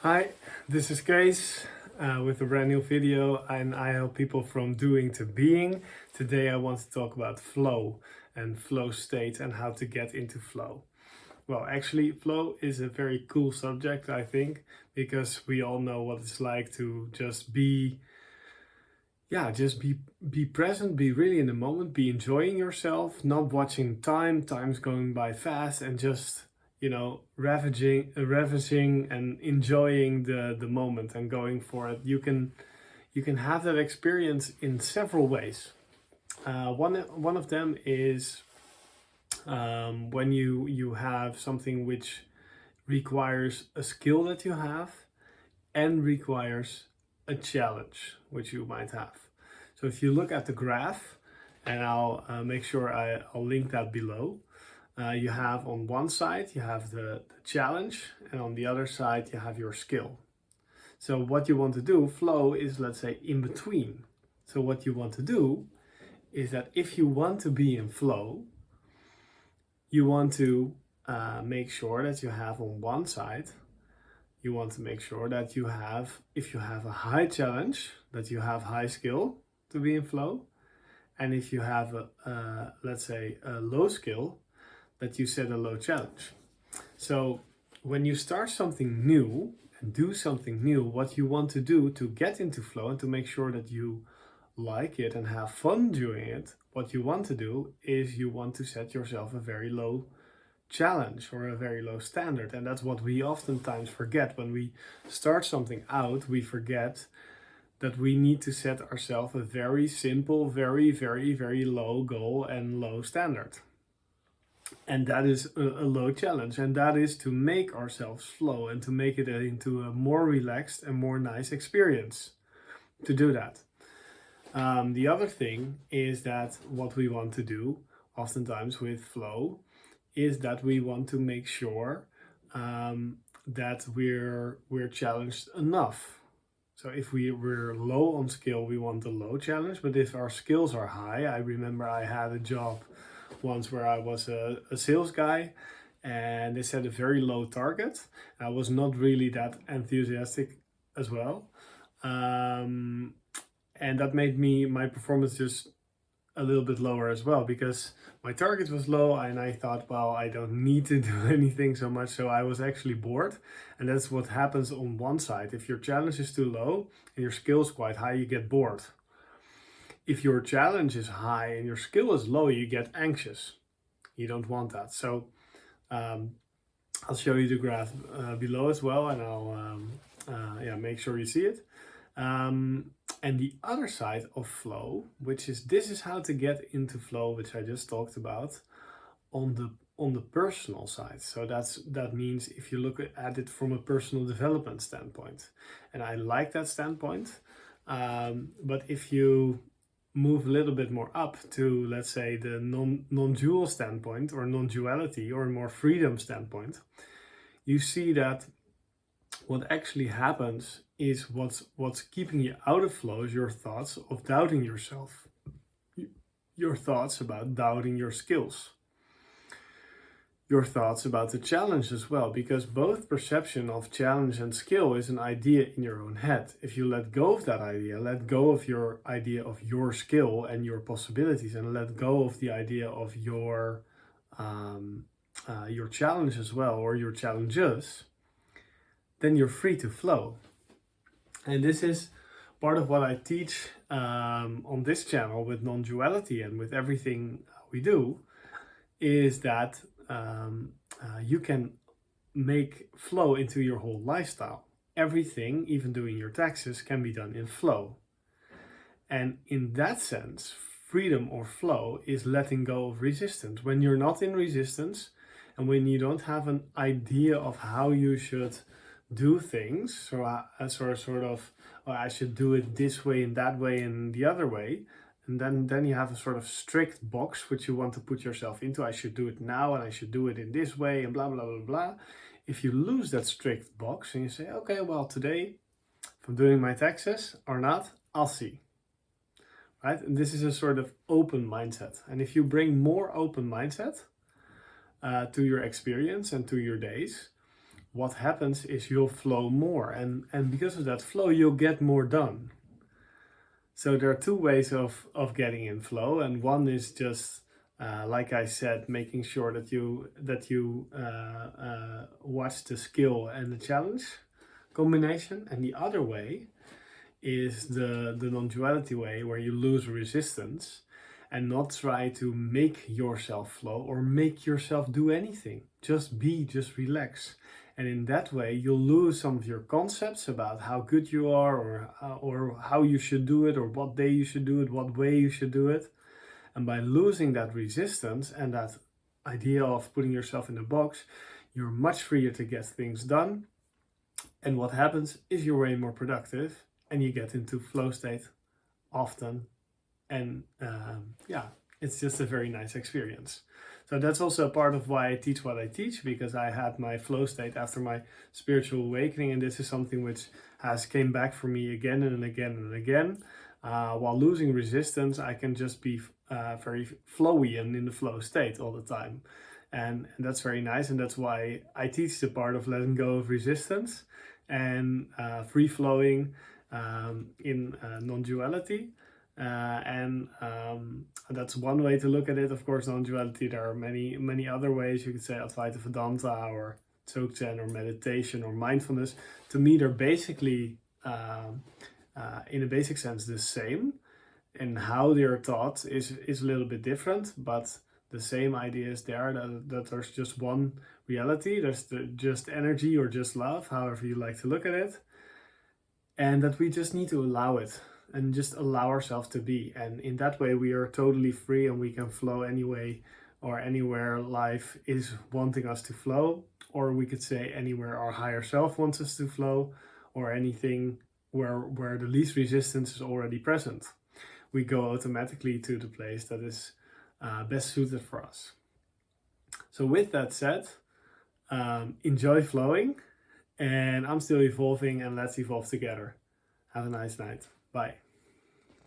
Hi, this is Kees with a brand new video, and I help people from doing to being. Today I want to talk about flow and flow state and how to get into flow. Well, actually, flow is a very cool subject, I think, because we all know what it's like to just be present, be really in the moment, be enjoying yourself, not watching time's going by fast, and just ravaging and enjoying the moment and going for it. You can have that experience in several ways. One of them is when you have something which requires a skill that you have and requires a challenge which you might have. So if you look at the graph, and I'll make sure I'll link that below. You have on one side you have the challenge, and on the other side you have your skill. So what you want to do, flow is, let's say, in between. So what you want to do is that if you want to be in flow, you want to make sure that you have on one side, you want to make sure that you have, if you have a high challenge, that you have high skill to be in flow. And if you have let's say a low skill, that you set a low challenge. So when you start something new and do something new, what you want to do to get into flow and to make sure that you like it and have fun doing it, what you want to do is you want to set yourself a very low challenge or a very low standard. And that's what we oftentimes forget. When we start something out, we forget that we need to set ourselves a very simple, very low goal and low standard. And that is a low challenge, and that is to make ourselves flow and to make it into a more relaxed and more nice experience to do that. The other thing is that what we want to do oftentimes with flow is that we want to make sure that we're challenged enough. So if we're low on skill, we want a low challenge. But if our skills are high, I remember I had a job once where I was a sales guy, and they set a very low target. I was not really that enthusiastic as well. And that made my performance just a little bit lower as well, because my target was low and I thought, well, I don't need to do anything so much. So I was actually bored. And that's what happens on one side. If your challenge is too low and your skill is quite high, you get bored. If your challenge is high and your skill is low, you get anxious. You don't want that. So I'll show you the graph below as well, and I'll make sure you see it. And the other side of flow, this is how to get into flow, which I just talked about on the personal side. So that means if you look at it from a personal development standpoint, and I like that standpoint. But if you move a little bit more up to, let's say, the non-dual standpoint or non-duality or more freedom standpoint, you see that what actually happens is what's keeping you out of flow is your thoughts of doubting yourself, your thoughts about doubting your skills, your thoughts about the challenge as well, because both perception of challenge and skill is an idea in your own head. If you let go of that idea, let go of your idea of your skill and your possibilities, and let go of the idea of your challenge as well, or your challenges, then you're free to flow. And this is part of what I teach on this channel with non-duality and with everything we do, is that you can make flow into your whole lifestyle. Everything, even doing your taxes, can be done in flow. And in that sense, freedom or flow is letting go of resistance. When you're not in resistance and when you don't have an idea of how you should do things, so I should do it this way and that way and the other way, and then you have a sort of strict box which you want to put yourself into. I should do it now and I should do it in this way and blah blah blah blah. If you lose that strict box and you say, okay, well, today if I'm doing my taxes or not, I'll see. Right? And this is a sort of open mindset. And if you bring more open mindset to your experience and to your days, what happens is you'll flow more, and because of that flow you'll get more done. So there are two ways of getting in flow, and one is just like I said, making sure that you watch the skill and the challenge combination, and the other way is the non-duality way, where you lose resistance and not try to make yourself flow or make yourself do anything. Just be, just relax. And in that way, you'll lose some of your concepts about how good you are, or how you should do it, or what day you should do it, what way you should do it. And by losing that resistance and that idea of putting yourself in a box, you're much freer to get things done. And what happens is you're way more productive and you get into flow state often. And yeah, it's just a very nice experience. So that's also a part of why I teach what I teach, because I had my flow state after my spiritual awakening, and this is something which has came back for me again and again and again. While losing resistance, I can just be very flowy and in the flow state all the time. And that's very nice, and that's why I teach the part of letting go of resistance and free flowing in non-duality. And that's one way to look at it. Of course, non-duality, there are many other ways. You could say Advaita Vedanta or Dzogchen or meditation or mindfulness. To me, they're basically, in a basic sense, the same. And how they're taught is a little bit different, but the same idea is there, that there's just one reality. There's just energy or just love, however you like to look at it. And that we just need to allow it and just allow ourselves to be. And in that way, we are totally free and we can flow anyway or anywhere life is wanting us to flow. Or we could say anywhere our higher self wants us to flow, or anything where the least resistance is already present. We go automatically to the place that is best suited for us. So with that said, enjoy flowing, and I'm still evolving, and let's evolve together. Have a nice night. Bye.